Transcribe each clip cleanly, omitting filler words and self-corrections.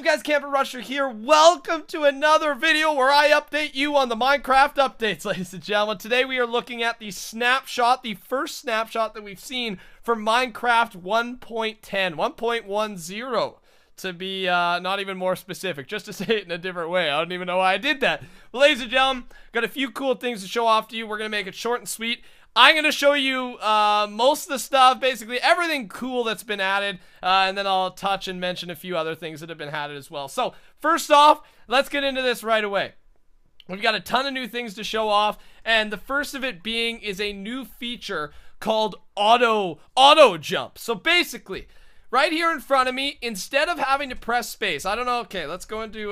guys, Camper Rusher here. Welcome to another video where I update you on the Minecraft updates, ladies and gentlemen. Today we are looking at the snapshot, the first snapshot that we've seen for Minecraft 1.10, 1.10 to be not even more specific, just to say it in a different way. I don't even know why I did that. But ladies and gentlemen, got a few cool things to show off to you. We're going to make it short and sweet. I'm going to show you most of the stuff, basically everything cool that's been added, and then I'll touch and mention a few other things that have been added as well. So, first off, let's get into this right away. We've got a ton of new things to show off, and the first of it being is a new feature called auto jump. So basically, right here in front of me, instead of having to press space, I don't know, okay, let's go into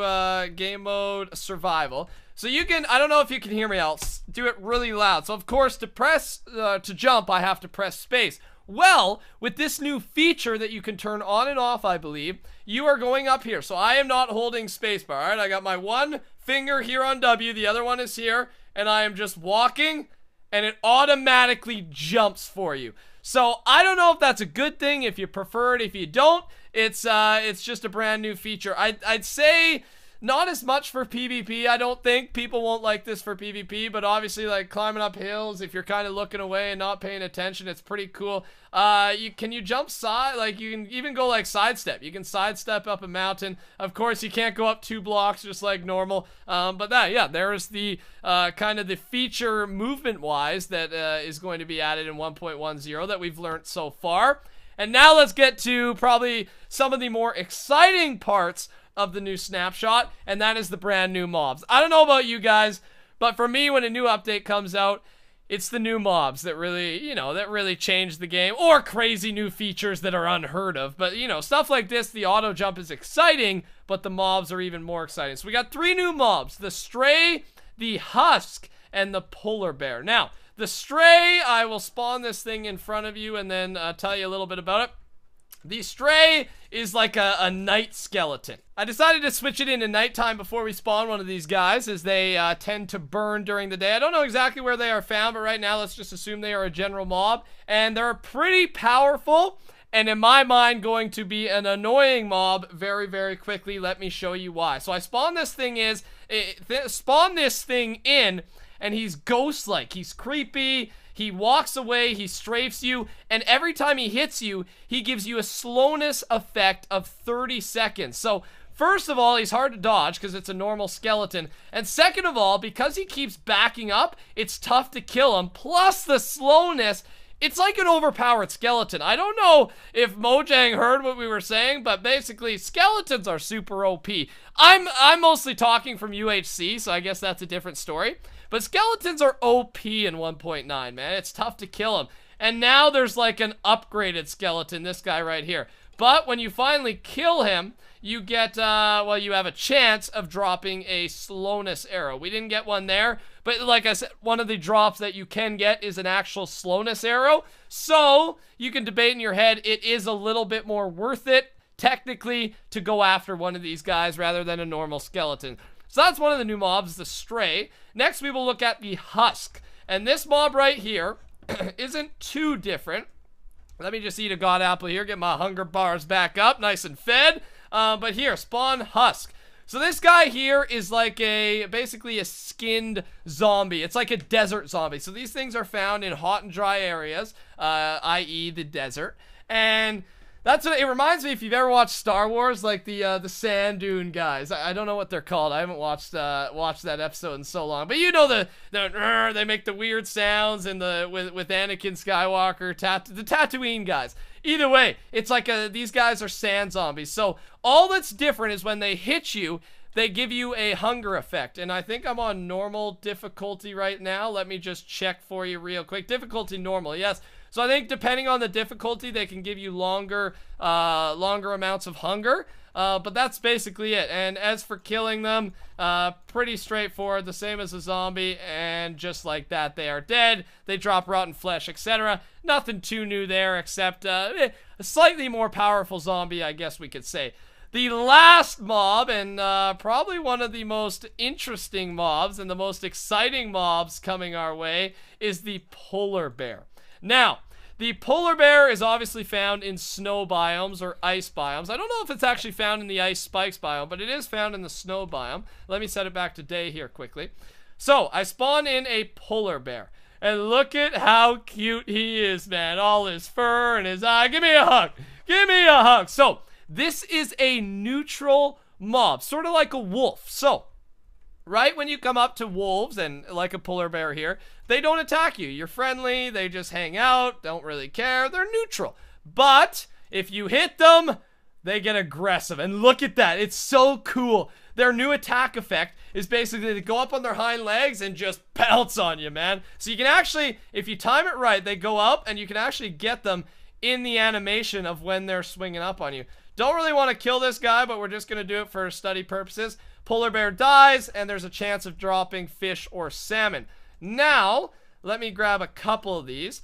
game mode survival. So you can, I don't know if you can hear me, I'll do it really loud. So of course, to press, to jump, I have to press space. Well, with this new feature that you can turn on and off, I believe, you are going up here. So I am not holding spacebar, all right? I got my one finger here on W, the other one is here, and I am just walking, and it automatically jumps for you. So I don't know if that's a good thing, if you prefer it. If you don't, it's just a brand new feature. I'd say not as much for PvP. I don't think people won't like this for PvP, but obviously, like climbing up hills, if you're kind of looking away and not paying attention, it's pretty cool. Can you jump side? Like you can even go like sidestep. You can sidestep up a mountain. Of course, you can't go up 2 blocks just like normal. But yeah, there is the kind of the feature movement-wise that is going to be added in 1.10 that we've learned so far. And now let's get to probably some of the more exciting parts of the new snapshot, and that is the brand new mobs. I don't know about you guys, but for me, when a new update comes out, it's the new mobs that really, you know, that really change the game, or crazy new features that are unheard of. But, you know, stuff like this, the auto jump is exciting, but the mobs are even more exciting. So we got 3 new mobs: the Stray, the Husk, and the Polar Bear. Now, the Stray, I will spawn this thing in front of you and then tell you a little bit about it. The Stray is like a night skeleton. I decided to switch it into nighttime before we spawn one of these guys, as they tend to burn during the day. I don't know exactly where they are found, but right now let's just assume they are a general mob. And they're pretty powerful, and in my mind going to be an annoying mob very, very quickly. Let me show you why. So I spawned this thing in, and he's ghost-like. He's creepy. He walks away, he strafes you, and every time he hits you, he gives you a slowness effect of 30 seconds. So, first of all, he's hard to dodge because it's a normal skeleton. And second of all, because he keeps backing up, it's tough to kill him. Plus the slowness, it's like an overpowered skeleton. I don't know if Mojang heard what we were saying, but basically, skeletons are super OP. I'm mostly talking from UHC, so I guess that's a different story. But skeletons are OP in 1.9, man. It's tough to kill them. And now there's like an upgraded skeleton, this guy right here. But when you finally kill him, you get, well, you have a chance of dropping a slowness arrow. We didn't get one there, but like I said, one of the drops that you can get is an actual slowness arrow. So you can debate in your head, it is a little bit more worth it, technically, to go after one of these guys rather than a normal skeleton. So that's one of the new mobs, the Stray. Next, we will look at the Husk. And this mob right here isn't too different. Let me just eat a god apple here, get my hunger bars back up, nice and fed. But here, spawn Husk. So this guy here is like basically a skinned zombie. It's like a desert zombie. So these things are found in hot and dry areas, i.e. the desert. And that's what it reminds me, if you've ever watched Star Wars, like the sand dune guys. I don't know what they're called. I haven't watched that episode in so long. But you know they make the weird sounds and with Anakin Skywalker, the Tatooine guys. Either way, it's like these guys are sand zombies. So all that's different is when they hit you, they give you a hunger effect. And I think I'm on normal difficulty right now. Let me just check for you real quick. Difficulty normal, yes. So I think depending on the difficulty, they can give you longer amounts of hunger. But that's basically it. And as for killing them, pretty straightforward, the same as a zombie, and just like that, they are dead. They drop rotten flesh, etc. Nothing too new there, except a slightly more powerful zombie, I guess we could say. The last mob, and probably one of the most interesting mobs and the most exciting mobs coming our way, is the Polar Bear. Now, The polar bear is obviously found in snow biomes or ice biomes. I don't know if it's actually found in the ice spikes biome, but it is found in the snow biome. Let me set it back to day here quickly. So, I spawn in a polar bear. And look at how cute he is, man. All his fur and his eye. Give me a hug. Give me a hug. So, this is a neutral mob, sort of like a wolf. So, right when you come up to wolves, and like a polar bear here, they don't attack you. You're friendly. They just hang out. Don't really care. They're neutral. But if you hit them, they get aggressive. And look at that. It's so cool. Their new attack effect is basically to go up on their hind legs and just pounce on you, man. So you can actually, if you time it right, they go up and you can actually get them in the animation of when they're swinging up on you. Don't really want to kill this guy, but we're just going to do it for study purposes. Polar bear dies, and there's a chance of dropping fish or salmon. Now, let me grab a couple of these.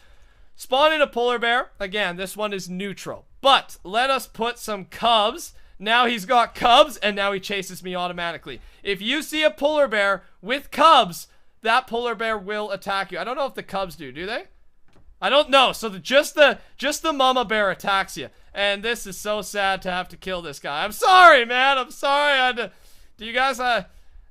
Spawn in a polar bear. Again, this one is neutral. But let us put some cubs. Now he's got cubs, and now he chases me automatically. If you see a polar bear with cubs, that polar bear will attack you. I don't know if the cubs do they? I don't know. So just the mama bear attacks you. And this is so sad to have to kill this guy. I'm sorry, man. I'm sorry. Do you guys, I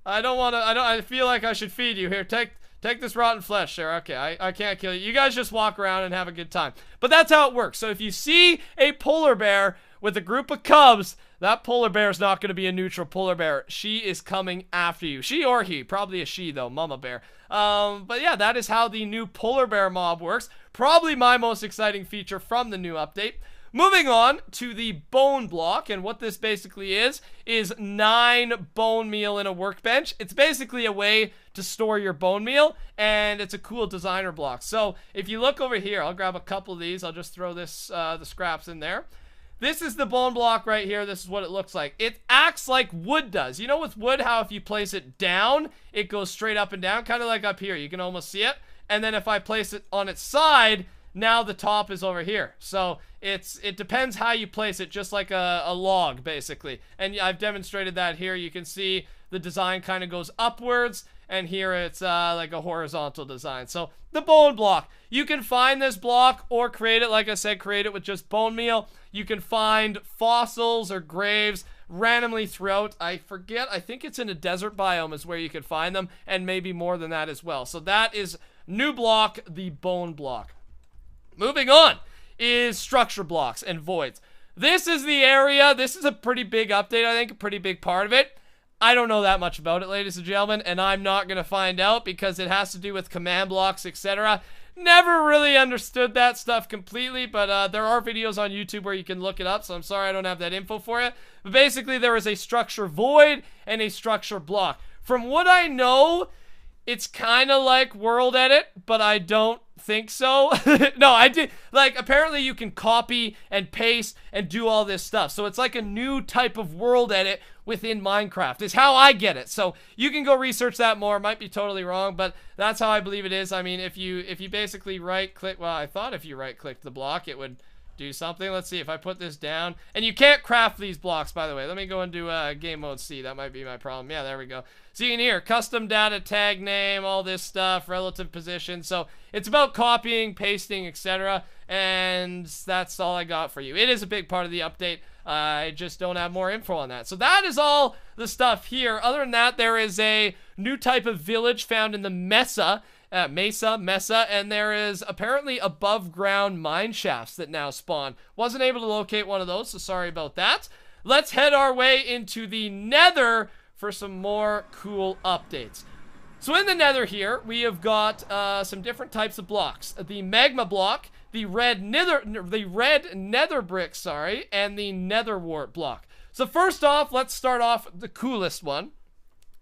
don't want to, I feel like I should feed you. Here, take this rotten flesh there. Okay, I can't kill you. You guys just walk around and have a good time. But that's how it works. So if you see a polar bear with a group of cubs, that polar bear is not going to be a neutral polar bear. She is coming after you. She or he. Probably a she, though. Mama bear. But yeah, that is how the new polar bear mob works. Probably my most exciting feature from the new update. Moving on to the bone block, and what this basically is 9 bone meal in a workbench. It's basically a way to store your bone meal, and it's a cool designer block. So if you look over here, I'll grab a couple of these. I'll just throw this the scraps in there. This is the bone block right here. This is what it looks like. It acts like wood does. You know with wood how if you place it down, it goes straight up and down, kind of like up here. You can almost see it. And then if I place it on its side, now the top is over here. So it depends how you place it, just like a log basically. And I've demonstrated that here. You can see the design kind of goes upwards, and here it's like a horizontal design. So the bone block, you can find this block or create it, like I said, create it with just bone meal. You can find fossils or graves randomly throughout. I forget, I think it's in a desert biome is where you can find them, and maybe more than that as well. So that is new block, the bone block. Moving on is structure blocks and voids. This is the area, this is a pretty big update, I think, a pretty big part of it. I don't know that much about it, ladies and gentlemen, and I'm not going to find out because it has to do with command blocks, etc. Never really understood that stuff completely, but there are videos on YouTube where you can look it up, so I'm sorry I don't have that info for you. But basically, there is a structure void and a structure block. From what I know, it's kind of like World Edit, but I don't think so. No, I did. Like, apparently you can copy and paste and do all this stuff. So it's like a new type of World Edit within Minecraft is how I get it. So you can go research that more. Might be totally wrong, but that's how I believe it is. I mean, if you basically right click, well, I thought if you right click the block, it would do something. Let's see if I put this down. And you can't craft these blocks, by the way. Let me go and do game mode C. That might be my problem. Yeah, there we go. So you can hear custom data, tag name, all this stuff, relative position. So it's about copying, pasting, etc. And that's all I got for you. It is a big part of the update. I just don't have more info on that. So that is all the stuff here. Other than that, there is a new type of village found in the Mesa, and there is apparently above ground mine shafts that now spawn. Wasn't able to locate one of those, so sorry about that. Let's head our way into the Nether for some more cool updates. So in the Nether here, we have got some different types of blocks. The magma block, the red nether brick, sorry, and the nether wart block. So first off, let's start off the coolest one,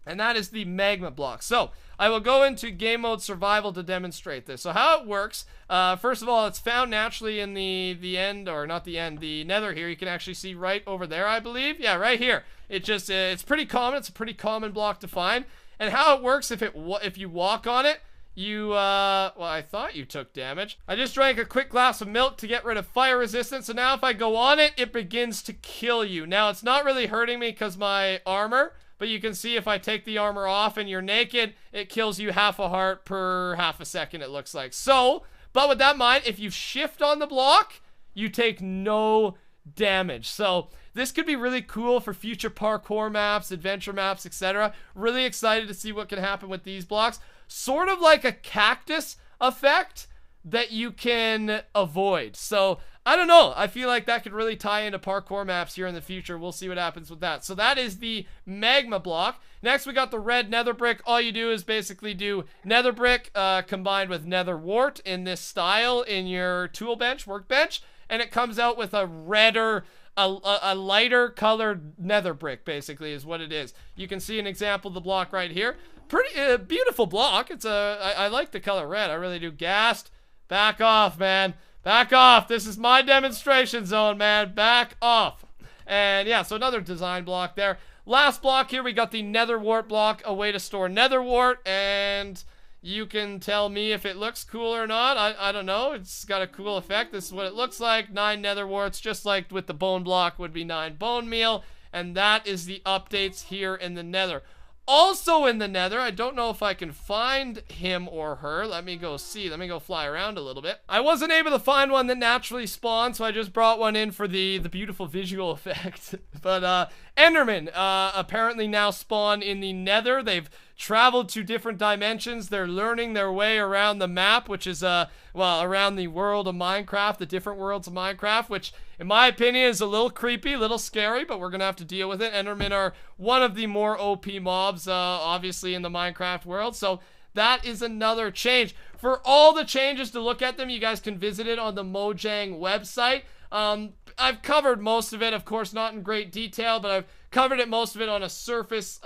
and that is the magma block. So I will go into game mode survival to demonstrate this. So how it works, first of all, it's found naturally in the end, or not the end, the nether here. You can actually see right over there, I believe. Yeah, right here. It just, it's pretty common. It's a pretty common block to find. And how it works, if you walk on it, you, well, I thought you took damage. I just drank a quick glass of milk to get rid of fire resistance, so now if I go on it, it begins to kill you. Now, it's not really hurting me because my armor, but you can see if I take the armor off and you're naked, it kills you half a heart per half a second, it looks like. So, But with that in mind, if you shift on the block, you take no damage. So this could be really cool for future parkour maps, adventure maps, etc. Really excited to see what can happen with these blocks. Sort of like a cactus effect that you can avoid. So I don't know. I feel like that could really tie into parkour maps here in the future. We'll see what happens with that. So that is the magma block. Next, we got the red nether brick. All you do is basically do nether brick combined with nether wart in this style in your tool bench, workbench, and it comes out with a redder, a lighter colored nether brick, basically, is what it is. You can see an example of the block right here. Pretty beautiful block. It's I like the color red. I really do. Ghast, back off, man. Back off. This is my demonstration zone, man. Back off. And yeah, so another design block there. Last block here, we got the nether wart block, a way to store nether wart, and you can tell me if it looks cool or not. I don't know. It's got a cool effect. This is what it looks like. 9 nether warts, just like with the bone block would be 9 bone meal. And that is the updates here in the nether. Also in the nether, I don't know if I can find him or her. Let me go see. Let me go fly around a little bit. I wasn't able to find one that naturally spawned, so I just brought one in for the beautiful visual effect. But Endermen apparently now spawn in the nether. They've traveled to different dimensions. They're learning their way around the map, which is, well, around the world of Minecraft, the different worlds of Minecraft, which, in my opinion, is a little creepy, a little scary, but we're gonna have to deal with it. Endermen are one of the more OP mobs, obviously, in the Minecraft world, so that is another change. For all the changes to look at them, you guys can visit it on the Mojang website. I've covered most of it, of course, not in great detail, but I've covered most of it on a surface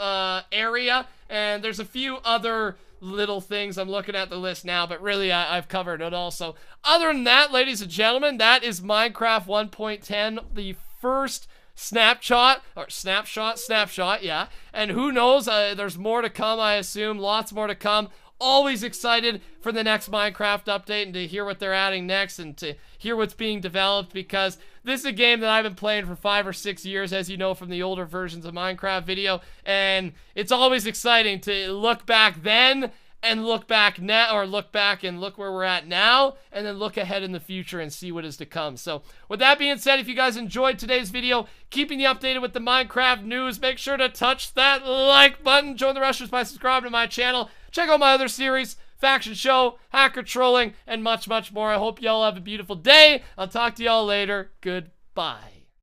area, and there's a few other little things. I'm looking at the list now, but really I've covered it all. So other than that, ladies and gentlemen, that is Minecraft 1.10, the first snapshot, yeah. And who knows, there's more to come, I assume, lots more to come. Always excited for the next Minecraft update and to hear what they're adding next and to hear what's being developed, because this is a game that I've been playing for 5 or 6 years, as you know from the older versions of Minecraft video, and it's always exciting to look back then and look back now, or look back and look where we're at now, and then look ahead in the future and see what is to come. So with that being said, if you guys enjoyed today's video, keeping you updated with the Minecraft news, make sure to touch that like button, join the rushers by subscribing to my channel, check out my other series, Faction Show, Hacker Trolling, and much, much more. I hope y'all have a beautiful day. I'll talk to y'all later. Goodbye.